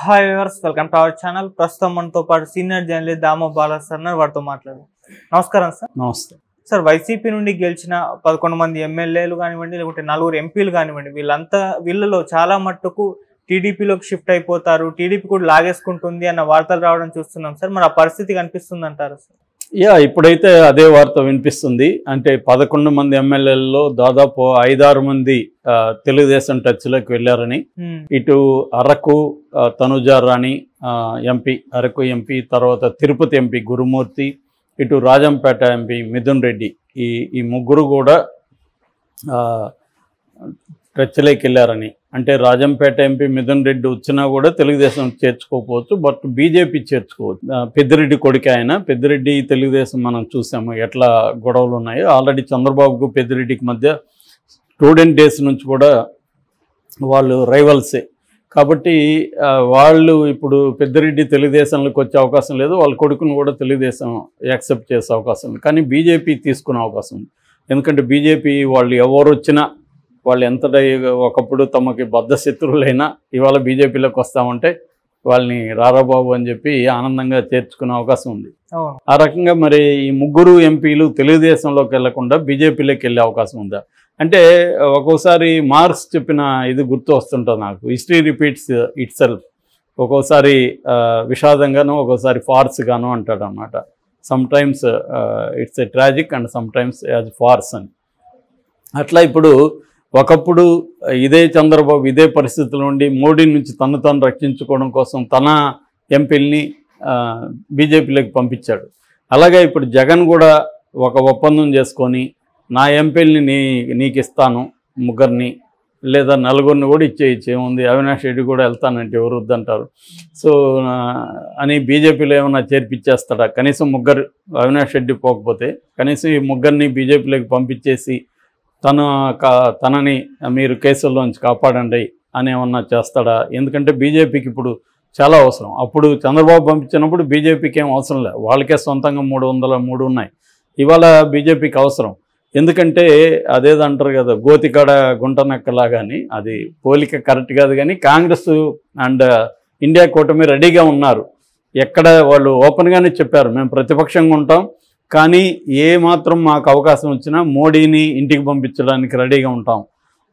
Hi viewers, welcome to our channel. ప్రస్తుతం మనతో పాటు senior journalist Damoh Bala sir వారితో మాట్లాడారు. నమస్కారం సార్. నమస్తే సార్, వైసీపీ నుండి గెలిచిన 11 మంది ఎమ్మెల్యేలు కానివ్వండి, లేకుంటే 4 ఎంపీలు కానివ్వండి, వీళ్ళలో చాలా మట్టుకు టీడీపీలోకి షిఫ్ట్ అయిపోతారు, టీడీపీ కూడా లాగేసుకుంటుంది అన్న వార్తలు రావడం చూస్తున్నాం సార్. మరి ఆ పరిస్థితి కనిపిస్తుంది అంటారు సార్? ఇప్పుడైతే అదే వార్త వినిపిస్తుంది. అంటే 11 మంది ఎమ్మెల్యేలలో దాదాపు 5-6 మంది తెలుగుదేశం టచ్లోకి వెళ్ళారని, ఇటు అరకు తనుజా రాణి ఎంపీ, అరకు ఎంపీ, తర్వాత తిరుపతి ఎంపీ గురుమూర్తి, ఇటు రాజంపేట ఎంపీ మిథున్ రెడ్డి, ఈ ముగ్గురు కూడా టచ్లోకి వెళ్ళారని. అంటే రాజంపేట ఎంపీ మిథున్ రెడ్డి వచ్చినా కూడా తెలుగుదేశం చేర్చుకోకపోవచ్చు, బట్ బీజేపీ చేర్చుకోవచ్చు. పెద్దిరెడ్డి కొడుకు ఆయన. పెద్దిరెడ్డి తెలుగుదేశం మనం చూసాము ఎట్లా గొడవలు ఉన్నాయో. ఆల్రెడీ చంద్రబాబుకు పెద్దిరెడ్డికి మధ్య స్టూడెంట్ డేస్ నుంచి కూడా వాళ్ళు రైవల్సే. కాబట్టి వాళ్ళు ఇప్పుడు పెద్దిరెడ్డి తెలుగుదేశంలోకి వచ్చే అవకాశం లేదు, వాళ్ళ కొడుకును కూడా తెలుగుదేశం యాక్సెప్ట్ చేసే అవకాశం ఉంది. కానీ బీజేపీ తీసుకునే అవకాశం ఉంది. ఎందుకంటే బీజేపీ వాళ్ళు ఎవరు వచ్చినా, వాళ్ళు ఎంత ఒకప్పుడు తమకి బద్ధ శత్రువులైనా ఇవాళ బీజేపీలోకి వస్తామంటే వాళ్ళని రారాబాబు అని చెప్పి ఆనందంగా చేర్చుకునే అవకాశం ఉంది. ఆ రకంగా మరి ఈ ముగ్గురు ఎంపీలు తెలుగుదేశంలోకి వెళ్లకుండా బీజేపీలోకి వెళ్ళే అవకాశం ఉందా అంటే, ఒక్కోసారి మార్క్స్ చెప్పిన ఇది గుర్తు వస్తుంటుంది నాకు. History repeats it self. ఒక్కోసారి విషాదంగాను, ఒక్కోసారి ఫార్స్గాను అంటాడు అన్నమాట. Sometimes it's a tragic and sometimes as farce అని. అట్లా ఇప్పుడు ఒకప్పుడు ఇదే చంద్రబాబు ఇదే పరిస్థితుల నుండి మోడీ నుంచి తను రక్షించుకోవడం కోసం తన ఎంపీల్ని బీజేపీలోకి పంపించాడు. అలాగే ఇప్పుడు జగన్ కూడా ఒక ఒప్పందం చేసుకొని నా ఎంపీల్ని నీకు ఇస్తాను, ముగ్గురిని లేదా 4 కూడా ఇచ్చేముంది, అవినాష్ రెడ్డి కూడా వెళ్తానంటే ఎవరు వద్దంటారు. సో అని బీజేపీలో ఏమైనా చేర్పించేస్తాడా? కనీసం ముగ్గురు, అవినాష్ రెడ్డి పోకపోతే కనీసం ఈ ముగ్గురిని బీజేపీలోకి పంపించేసి తనని మీరు కేసుల్లోంచి కాపాడండి అని ఏమన్నా చేస్తాడా? ఎందుకంటే బీజేపీకి ఇప్పుడు చాలా అవసరం. అప్పుడు చంద్రబాబు పంపించినప్పుడు బీజేపీకి ఏం అవసరం లేదు, వాళ్ళకే సొంతంగా 303 ఉన్నాయి. ఇవాళ బీజేపీకి అవసరం. ఎందుకంటే అదేదంటారు కదా, గోతికాడ గుంటనక్కలాగాని, అది పోలిక కరెక్ట్ కాదు. కానీ కాంగ్రెస్ అండ్ ఇండియా కూటమి రెడీగా ఉన్నారు. ఎక్కడ వాళ్ళు ఓపెన్గానే చెప్పారు, మేము ప్రతిపక్షంగా ఉంటాం, కానీ ఏ మాత్రం మాకు అవకాశం వచ్చినా మోడీని ఇంటికి పంపించడానికి రెడీగా ఉంటాం.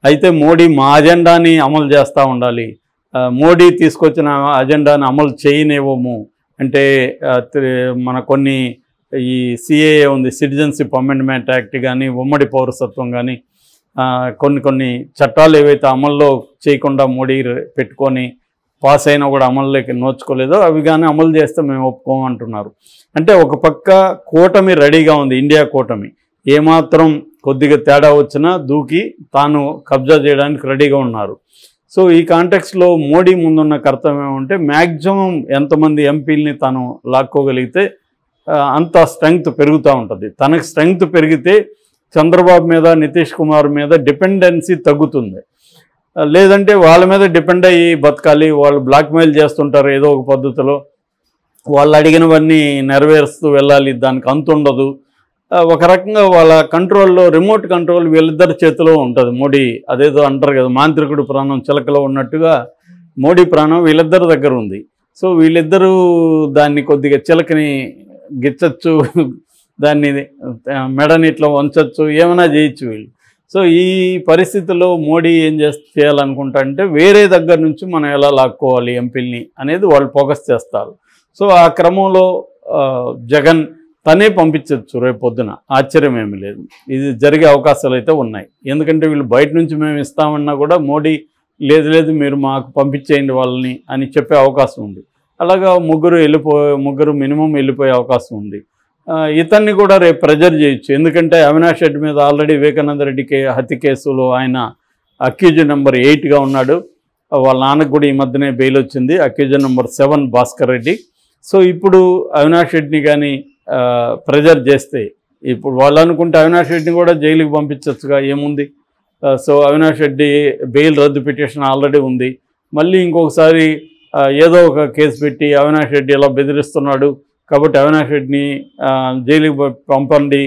అయితే మోడీ మా అజెండాని అమలు చేస్తూ ఉండాలి, మోడీ తీసుకొచ్చిన అజెండాని అమలు చేయనివ్వము అంటే మన కొన్ని ఈ సిఏఏ ఉంది, సిటిజన్షిప్ అమెండ్మెంట్ యాక్ట్ కానీ, ఉమ్మడి పౌరసత్వం కానీ, కొన్ని చట్టాలు ఏవైతే అమల్లో చేయకుండా మోడీ పెట్టుకొని పాస్ అయినా కూడా అమలులోకి నోచుకోలేదో అవి కానీ అమలు చేస్తే మేము ఒప్పుకోమంటున్నారు. అంటే ఒక పక్క కూటమి రెడీగా ఉంది, ఇండియా కూటమి. ఏమాత్రం కొద్దిగా తేడా వచ్చినా దూకి తాను కబ్జా చేయడానికి రెడీగా ఉన్నారు. సో ఈ కాంటెక్స్లో మోడీ ముందున్న కర్తవ్యం ఏమంటే మ్యాక్సిమం ఎంతమంది ఎంపీలని తాను లాక్కోగలిగితే అంత స్ట్రెంగ్త్ పెరుగుతూ ఉంటుంది. తనకు స్ట్రెంగ్త్ పెరిగితే చంద్రబాబు మీద, నితీష్ కుమార్ మీద డిపెండెన్సీ తగ్గుతుంది. లేదంటే వాళ్ళ మీద డిపెండ్ అయ్యి బతకాలి, వాళ్ళు బ్లాక్మెయిల్ చేస్తుంటారు ఏదో ఒక పద్ధతిలో, వాళ్ళు అడిగినవన్నీ నెరవేరుస్తూ వెళ్ళాలి, దానికి అంతు ఉండదు. ఒక రకంగా వాళ్ళ కంట్రోల్లో, రిమోట్ కంట్రోల్ వీళ్ళిద్దరి చేతిలో ఉంటుంది. మోడీ అదేదో అంటారు కదా, మాంత్రికుడు ప్రాణం చిలకలో ఉన్నట్టుగా మోడీ ప్రాణం వీళ్ళిద్దరి దగ్గర ఉంది. సో వీళ్ళిద్దరూ దాన్ని కొద్దిగా చిలకని గిచ్చచ్చు, దాన్ని మెడని ఇట్లా వంచచ్చు, ఏమైనా చేయొచ్చు వీళ్ళు. సో ఈ పరిస్థితుల్లో మోడీ ఏం చేయాలనుకుంటా అంటే వేరే దగ్గర నుంచి మనం ఎలా లాక్కోవాలి ఎంపీల్ని అనేది వాళ్ళు ఫోకస్ చేస్తారు. సో ఆ క్రమంలో జగన్ తనే పంపించవచ్చు రేపు పొద్దున, ఆశ్చర్యం ఏమీ లేదు. ఇది జరిగే అవకాశాలు అయితే ఉన్నాయి. ఎందుకంటే వీళ్ళు బయట నుంచి మేము ఇస్తామన్నా కూడా మోడీ లేదు మీరు మాకు పంపించేయండి వాళ్ళని అని చెప్పే అవకాశం ఉంది. అలాగా ముగ్గురు మినిమం వెళ్ళిపోయే అవకాశం ఉంది. ఇతన్ని కూడా రేపు ప్రెజర్ చేయొచ్చు. ఎందుకంటే అవినాష్ రెడ్డి మీద ఆల్రెడీ వివేకానంద రెడ్డికి హత్య కేసులో ఆయన అక్యూజన్ నెంబర్ 8గా ఉన్నాడు. వాళ్ళ నాన్నకు కూడా ఈ మధ్యనే బెయిల్ వచ్చింది, అక్యూజన్ నెంబర్ 7 భాస్కర్ రెడ్డి. సో ఇప్పుడు అవినాష్ రెడ్డిని కానీ ప్రెజర్ చేస్తే, ఇప్పుడు వాళ్ళు అనుకుంటే అవినాష్ రెడ్డిని కూడా జైలుకి పంపించచ్చుగా, ఏముంది. సో అవినాష్ రెడ్డి బెయిల్ రద్దు పిటిషన్ ఆల్రెడీ ఉంది. మళ్ళీ ఇంకొకసారి ఏదో ఒక కేసు పెట్టి అవినాష్ రెడ్డి ఇలా బెదిరిస్తున్నాడు కాబట్టి అవినాష్ రెడ్డిని జైలుకి పంపండి,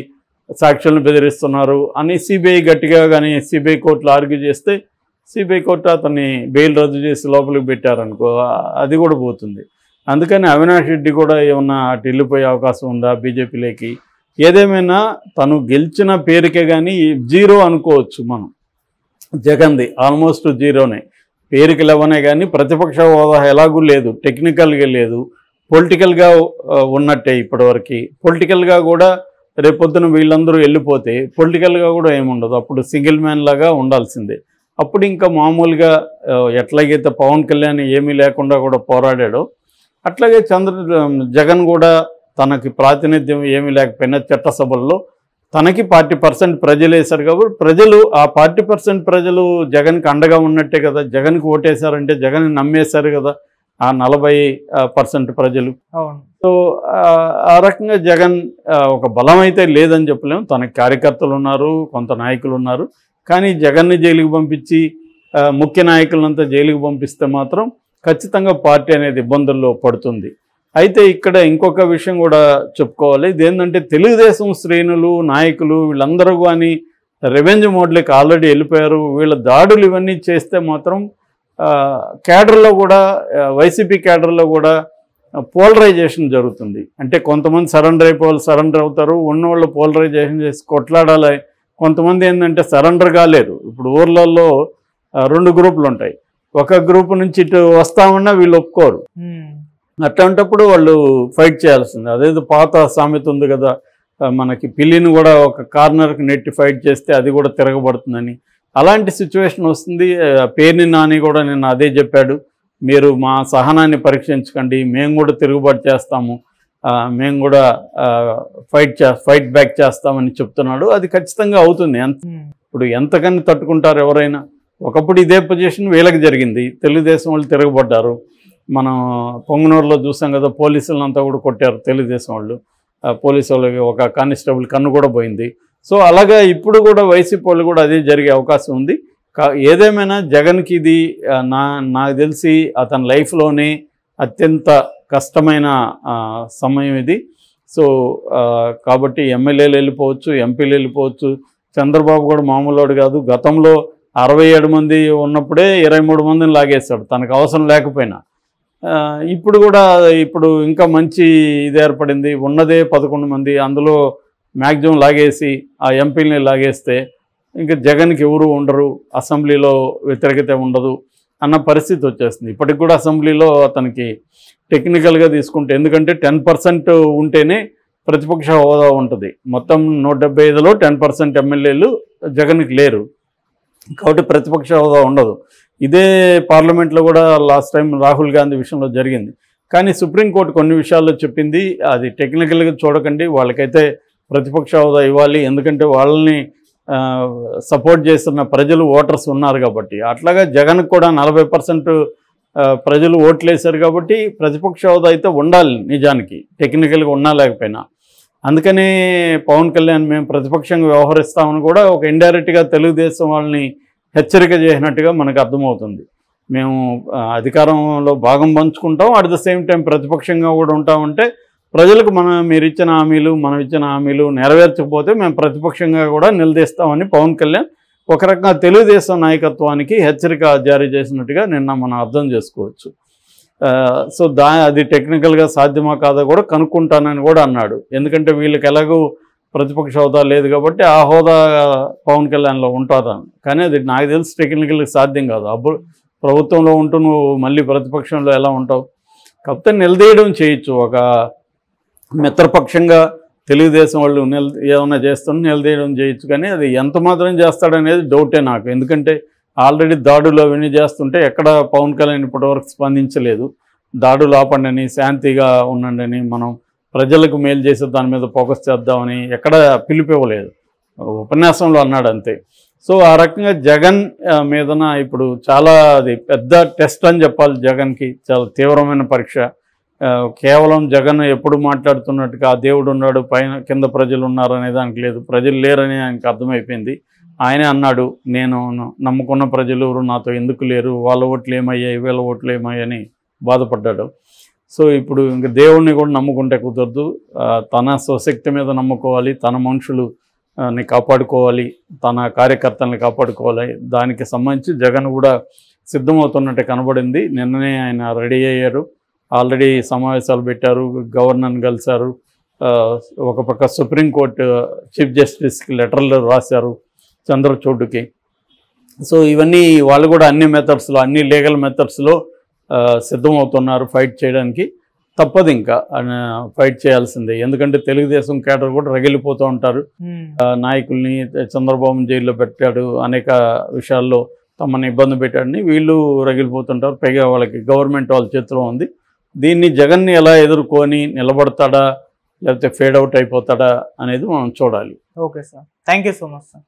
సాక్షులను బెదిరిస్తున్నారు అని సిబిఐ గట్టిగా కానీ సిబిఐ కోర్టులో ఆర్గ్యూ చేస్తే సిబిఐ కోర్టు అతన్ని బెయిల్ రద్దు చేసి లోపలికి పెట్టారనుకో, అది కూడా పోతుంది. అందుకని అవినాష్ రెడ్డి కూడా ఏమన్నా అటు వెళ్ళిపోయే అవకాశం ఉందా బీజేపీలోకి? ఏదేమైనా తను గెలిచిన పేరుకే కానీ జీరో అనుకోవచ్చు మనం. జగన్ది ఆల్మోస్ట్ జీరోనే, పేరుకి లేవనే కానీ ప్రతిపక్ష హోదా ఎలాగూ లేదు, టెక్నికల్గా లేదు, పొలిటికల్గా ఉన్నట్టే ఇప్పటివరకు. పొలిటికల్గా కూడా రేపొద్దున వీళ్ళందరూ వెళ్ళిపోతే పొలిటికల్గా కూడా ఏముండదు, అప్పుడు సింగిల్ మ్యాన్ లాగా ఉండాల్సిందే. అప్పుడు ఇంకా మామూలుగా ఎట్లాగైతే పవన్ కళ్యాణ్ ఏమీ లేకుండా కూడా పోరాడాడో అట్లాగే జగన్ కూడా తనకి ప్రాతినిధ్యం ఏమీ లేకపోయినా చట్టసభల్లో తనకి 40% ప్రజలు వేశారు కాబట్టి ప్రజలు ఆ 40% ప్రజలు జగన్కి అండగా ఉన్నట్టే కదా. జగన్కి ఓటేశారంటే జగన్ నమ్మేశారు కదా ఆ 40% ప్రజలు. సో ఆ రకంగా జగన్ ఒక బలం అయితే లేదని చెప్పలేము. తనకి కార్యకర్తలు ఉన్నారు, కొంత నాయకులు ఉన్నారు. కానీ జగన్ని జైలుకి పంపించి ముఖ్య నాయకులంతా జైలుకి పంపిస్తే మాత్రం ఖచ్చితంగా పార్టీ అనేది ఇబ్బందుల్లో పడుతుంది. అయితే ఇక్కడ ఇంకొక విషయం కూడా చెప్పుకోవాలి. ఇదేంటంటే తెలుగుదేశం శ్రేణులు నాయకులు వీళ్ళందరూ కానీ రెవెన్యూ మోడ్లోకి ఆల్రెడీ వెళ్ళిపోయారు. వీళ్ళ దాడులు ఇవన్నీ చేస్తే మాత్రం క్యాడర్లో కూడా వైసీపీ క్యాడర్లో కూడా పోలరైజేషన్ జరుగుతుంది. అంటే కొంతమంది సరెండర్ అవుతారు, ఉన్నవాళ్ళు పోలరైజేషన్ చేసి కొట్లాడాలి. కొంతమంది ఏంటంటే సరెండర్ కాలేరు. ఇప్పుడు ఊర్లలో 2 గ్రూపులు ఉంటాయి. ఒక గ్రూప్ నుంచి ఇటు వస్తామన్నా వీళ్ళు ఒప్పుకోరు. అట్లాంటప్పుడు వాళ్ళు ఫైట్ చేయాల్సింది. అదేదో పాత సామెత ఉంది కదా, మనకి పిల్లిని కూడా ఒక కార్నర్కి నెట్టి ఫైట్ చేస్తే అది కూడా తిరగబడుతుందని. అలాంటి సిచ్యువేషన్ వస్తుంది. పేర్ని నాని కూడా నిన్న అదే చెప్పాడు, మీరు మా సహనాన్ని పరీక్షించకండి, మేము కూడా తిరుగుబాటు చేస్తాము, మేము కూడా ఫైట్ బ్యాక్ చేస్తామని చెప్తున్నాడు. అది ఖచ్చితంగా అవుతుంది. ఇప్పుడు ఎంతకని తట్టుకుంటారు ఎవరైనా. ఒకప్పుడు ఇదే పొజిషన్ వీళ్ళకి జరిగింది, తెలుగుదేశం వాళ్ళు తిరగబడ్డారు. మనం పొంగనూరులో చూసాం కదా, పోలీసులంతా కూడా కొట్టారు తెలుగుదేశం వాళ్ళు. పోలీసు వాళ్ళకి ఒక కానిస్టేబుల్ కన్ను కూడా పోయింది. సో అలాగా ఇప్పుడు కూడా వైసీపీ వాళ్ళు కూడా అదే జరిగే అవకాశం ఉంది. ఏదేమైనా జగన్కి ఇది నాకు తెలిసి అతని లైఫ్లోనే అత్యంత కష్టమైన సమయం ఇది. సో కాబట్టి ఎమ్మెల్యేలు వెళ్ళిపోవచ్చు, ఎంపీలు వెళ్ళిపోవచ్చు. చంద్రబాబు కూడా మామూలుడు కాదు. గతంలో 67 మంది ఉన్నప్పుడే 23 మందిని లాగేశాడు తనకు అవసరం లేకపోయినా. ఇప్పుడు కూడా ఇంకా మంచి ఇది ఏర్పడింది. ఉన్నదే 11 మంది, అందులో మ్యాక్సిమం లాగేసి ఆ ఎంపీలని లాగేస్తే ఇంకా జగన్కి ఎవరు ఉండరు, అసెంబ్లీలో వ్యతిరేకత ఉండదు అన్న పరిస్థితి వచ్చేస్తుంది. ఇప్పటికి కూడా అసెంబ్లీలో అతనికి టెక్నికల్గా తీసుకుంటే, ఎందుకంటే 10% ఉంటేనే ప్రతిపక్ష హోదా ఉంటుంది. మొత్తం 175లో 10% ఎమ్మెల్యేలు జగన్కి లేరు కాబట్టి ప్రతిపక్ష హోదా ఉండదు. ఇదే పార్లమెంట్లో కూడా లాస్ట్ టైం రాహుల్ గాంధీ విషయంలో జరిగింది. కానీ సుప్రీంకోర్టు కొన్ని విషయాల్లో చెప్పింది, అది టెక్నికల్గా చూడకండి, వాళ్ళకైతే ప్రతిపక్ష హోదా ఇవ్వాలి, ఎందుకంటే వాళ్ళని సపోర్ట్ చేస్తున్న ప్రజలు ఓటర్స్ ఉన్నారు కాబట్టి. అట్లాగా జగన్కి కూడా 40% ప్రజలు ఓట్లేశారు కాబట్టి ప్రతిపక్ష హోదా అయితే ఉండాలి నిజానికి, టెక్నికల్గా ఉన్నా లేకపోయినా. అందుకనే పవన్ కళ్యాణ్ మేము ప్రతిపక్షంగా వ్యవహరిస్తామని కూడా ఒక ఇండైరెక్ట్గా తెలుగుదేశం వాళ్ళని హెచ్చరిక చేసినట్టుగా మనకు అర్థమవుతుంది. మేము అధికారంలో భాగం పంచుకుంటాం, అట్ ద సేమ్ టైం ప్రతిపక్షంగా కూడా ఉంటామంటే ప్రజలకు మీరు ఇచ్చిన హామీలు నెరవేర్చకపోతే మేము ప్రతిపక్షంగా కూడా నిలదీస్తామని పవన్ కళ్యాణ్ ఒక రకంగా తెలుగుదేశం నాయకత్వానికి హెచ్చరిక జారీ చేసినట్టుగా నిన్న మనం అర్థం చేసుకోవచ్చు. సో అది టెక్నికల్గా సాధ్యమా కాదా కూడా కనుక్కుంటానని కూడా అన్నాడు. ఎందుకంటే వీళ్ళకి ఎలాగూ ప్రతిపక్ష హోదా లేదు కాబట్టి ఆ హోదా పవన్ కళ్యాణ్లో ఉంటుందని. కానీ అది నాకు తెలిసి టెక్నికల్గా సాధ్యం కాదు. అప్పుడు ప్రభుత్వంలో ఉంటూ నువ్వు మళ్ళీ ప్రతిపక్షంలో ఎలా ఉంటావు? కాకపోతే నిలదీయడం చేయొచ్చు, ఒక మిత్రపక్షంగా తెలుగుదేశం వాళ్ళు ఏమైనా చేస్తున్నా నిలదీయడం చేయొచ్చు. కానీ అది ఎంత మాత్రం చేస్తాడనేది డౌటే నాకు. ఎందుకంటే ఆల్రెడీ దాడులు అవన్నీ చేస్తుంటే ఎక్కడ పవన్ కళ్యాణ్ ఇప్పటివరకు స్పందించలేదు. దాడులు ఆపండి, శాంతిగా ఉండండి, మనం ప్రజలకు మేలు చేసే దాని మీద ఫోకస్ చేద్దామని ఎక్కడ పిలిపివ్వలేదు, ఉపన్యాసంలో అన్నాడు అంతే. సో ఆ రకంగా జగన్ మీదన ఇప్పుడు చాలా అది పెద్ద టెస్ట్ అని చెప్పాలి. జగన్కి చాలా తీవ్రమైన పరీక్ష. కేవలం జగన్ ఎప్పుడు మాట్లాడుతున్నట్టుగా ఆ దేవుడు ఉన్నాడు పైన కింద ప్రజలు ఉన్నారు అనే దానికి లేదు, ప్రజలు లేరని ఆయనకు అర్థమైపోయింది. ఆయనే అన్నాడు, నేను నమ్ముకున్న ప్రజలు నాతో ఎందుకు లేరు, వాళ్ళ ఓట్లు ఏమయ్యాయి, వీళ్ళ ఓట్లు ఏమయ్యాయని బాధపడ్డాడు. సో ఇప్పుడు ఇంక దేవుడిని కూడా నమ్ముకుంటే కుదరదు, తన స్వశక్తి మీద నమ్ముకోవాలి, తన మనుషులు ని కాపాడుకోవాలి, తన కార్యకర్తల్ని కాపాడుకోవాలి. దానికి సంబంధించి జగన్ కూడా సిద్ధమవుతున్నట్టే కనబడింది. నిన్ననే ఆయన రెడీ అయ్యారు, ఆల్రెడీ సమావేశాలు పెట్టారు, గవర్నర్ని కలిశారు, ఒక పక్క సుప్రీంకోర్టు చీఫ్ జస్టిస్కి లెటర్లు రాశారు చంద్రచూడ్కి. సో ఇవన్నీ వాళ్ళు కూడా అన్ని మెథడ్స్లో, అన్ని లీగల్ మెథడ్స్లో సిద్ధమవుతున్నారు ఫైట్ చేయడానికి. తప్పదు, ఇంకా ఫైట్ చేయాల్సిందే. ఎందుకంటే తెలుగుదేశం కేడర్ కూడా రగిలిపోతూ ఉంటారు. నాయకుల్ని చంద్రబాబు జైల్లో పెట్టాడు, అనేక విషయాల్లో తమని ఇబ్బంది పెట్టాడని వీళ్ళు రగిలిపోతుంటారు. పైగా వాళ్ళకి గవర్నమెంట్ వాళ్ళ చేతిలో ఉంది. దీన్ని జగన్ని ఎలా ఎదుర్కొని నిలబడతాడా లేకపోతే ఫేడ్ అవుట్ అయిపోతాడా అనేది మనం చూడాలి. Okay sir, thank you so much sir.